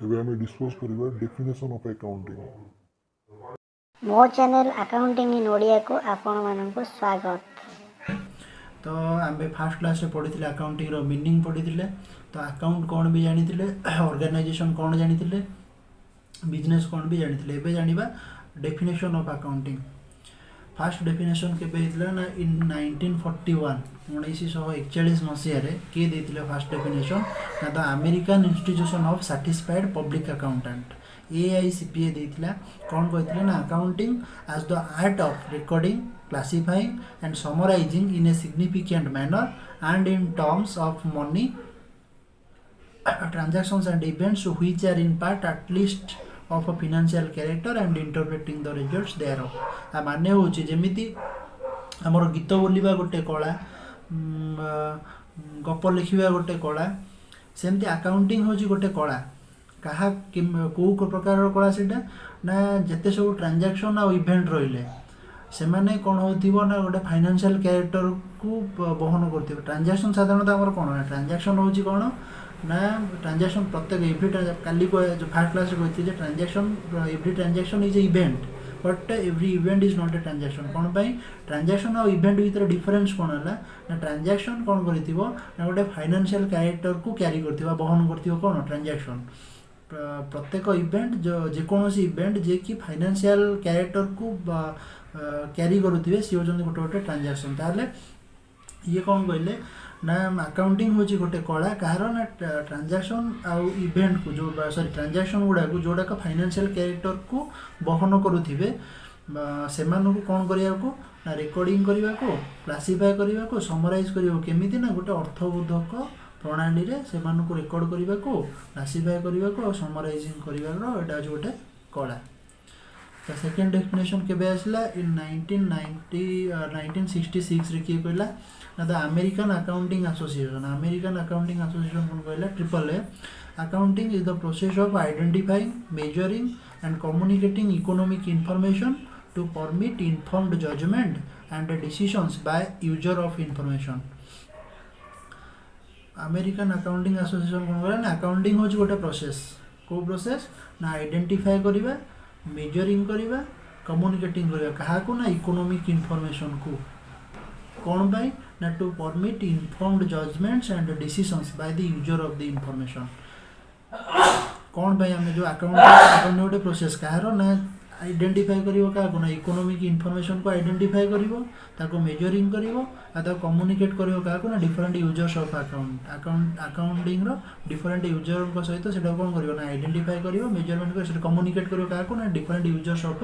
ଏବେ ଆମେ डिस्कस କରିବା डेफिनेशन ऑफ अकाउंटिंग। मो चैनल अकाउंटिंग इन ओडिया को आपण मानक स्वागत। तो आम फास्ट क्लास रे पढ़ी अकाउंटिंग रो मीनिंग पढ़ी तो अकाउंट कौन भी जानी ऑर्गेनाइजेशन कौन जानी बिजनेस कौन भी जानी एबे जानिबा definition of accounting. First definition केबे हितला ना इन 1941 1941 मसीह रे के देथिले फास्ट डेफिनेशन ना the American institution of satisfied public accountant AICPA देथिला कौन कहथिले ना accounting as the art of recording classifying and summarizing in a significant manner and in terms of money transactions and events which are in part at least of a financial character and interpreting the results thereof। आ माने होची जेमिति हमर गीत बोलिबा गोटे कला गप लिखिबा गोटे कला सेमति accounting होची गोटे कला कहा को प्रकार कला सेटा ना जते सब ट्रांजैक्शन आ इवेंट रहिले से माने कौन हो ना गोटे फाइनेंशियल कैरेक्टर को बहन कर ट्रांजैक्शन साधारणतः आमर कौन ट्रांजैक्शन हूँ कौन ना ट्रांजैक्शन प्रत्येक एवरी काली जो फास्ट क्लास कहते transaction every transaction is event but every event is not a transaction कौन पाई ट्रांजैक्शन और इवेंट भीतर डिफरेंस कौन है ना ट्रांजैक्शन कौन कर गोटे फाइनेंशियल कैरेक्टर को क्यारी कर बहन कर कौन ट्रांजैक्शन प्रत्येक इवेंट जो जेकोसी इवेंट जे कि फाइनेंशियल कैरेक्टर को क्यारी करुवे सी होते गोटे गोटे ट्रांजैक्शन ताहले ये कौन कहले ना अकाउंटिंग होची गोटे कला कहार ना ट्रांजैक्शन आउ इवेंट को जो सॉरी ट्रांजैक्शन गुड़ा को जोड़ाक फाइनेंशियल कैरेक्टर को बहन करुवे से कौन करने को ना रिकॉर्डिंग करने को क्लासीफाई करने को समराइज करने केमिति ना गोटे अर्थबोधक प्रणाली रे से रिकॉर्ड करने को क्लासीफाई करने को समराइजिंग करने गोटे कला। तो सेकेंड डेफिनेशन केबे आसला इन 1966 रे किए कहला ना द अमेरिकन अकाउंटिंग एसोसिएशन कौन कहला AAA accounting is the process of identifying measuring and communicating economic information to permit informed judgment and decisions by user of information. American accounting association कौन कहला ना अकाउंटिंग होची गोटे प्रोसेस को process ना identify करिबा मेजरिंग करवा कम्युनिकेटिंग करवा कहा को ना इकोनॉमिक इंफॉर्मेशन को कौन बाय ना to permit informed judgments and decisions by the user of the information कौन बाय हमें जो अकाउंट गोटे प्रोसेस कहार ना आइडेंटिफाई करिवो का को ना इकोनॉमिक इंफॉर्मेशन को आइडेंटिफाई करिवो ताको मेजरिंग करिवो आ ताको कम्युनिकेट करिवो का को ना डिफरेंट यूजर्स ऑफ अकाउंटिंग रो डिफरेंट यूजर को सहित सेटा कोन करिवो ना आइडेंटिफाई करिवो मेजरमेंट को सेटा कम्युनिकेट करिवो का को ना different users of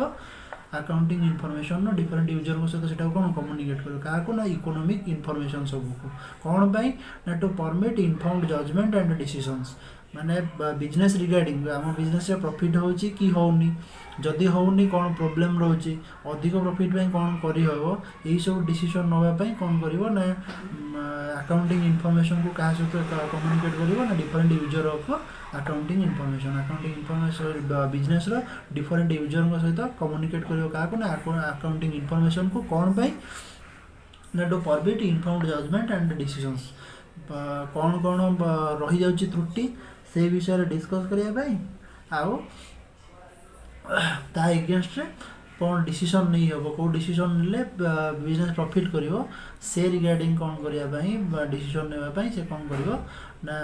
accounting information नो डिफरेंट यूजर को सहित सेटा कोन कम्युनिकेट करिवो का को ना इकोनॉमिक इंफॉर्मेशन सब को कौन बाय ना to permit informed judgment and decisions माने बिजनेस रिगार्डिंग आम बिजनेस प्रॉफिट होची कि होउनी जदि होउनी कौन प्रॉब्लम रोची अधिक प्रॉफिट पे कौन करी हबो एई सब डिसीजन नवा पे कौन करिवो ना अकाउंटिंग इंफॉर्मेशन को कहा सहित कम्युनिकेट करिवो ना different user of accounting information business रो डिफरेंट यूजर को सहित कम्युनिकेट करिवो का को ना अकाउंटिंग इंफॉर्मेशन को कौन पे ना to permit informed judgment and decisions कौन कौन रही जाउची त्रुटि से विषय डिस्कस करिया आउ ता एगेंस्ट रे कौन डिसीजन नहीं हम कौ डिसीजन ने बिजनेस प्रॉफिट करिवो से रिगार्डिंग कौन करिया डिसीजन नेबाई से कौन करिवो ना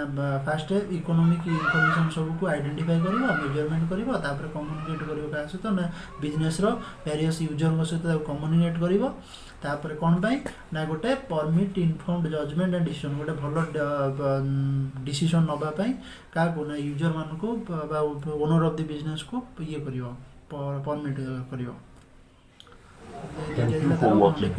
फास्ट इकोनॉमिक इंफॉर्मेशन सब को आइडेंटिफाई करिवो मेजरमेंट करिवो तापर कम्युनिकेट करिवो का सहित ना बिजनेस रो वेरियस यूजर सहित कम्युनिकेट करिवो तापर कौन पाई ना गोटे permit informed judgment and decision गोटे भल डिसीजन नबा पाई का को ना यूजर मान को ओनर ऑफ द बिजनेस को ये करिवो permit करिवो। Thank you for watching.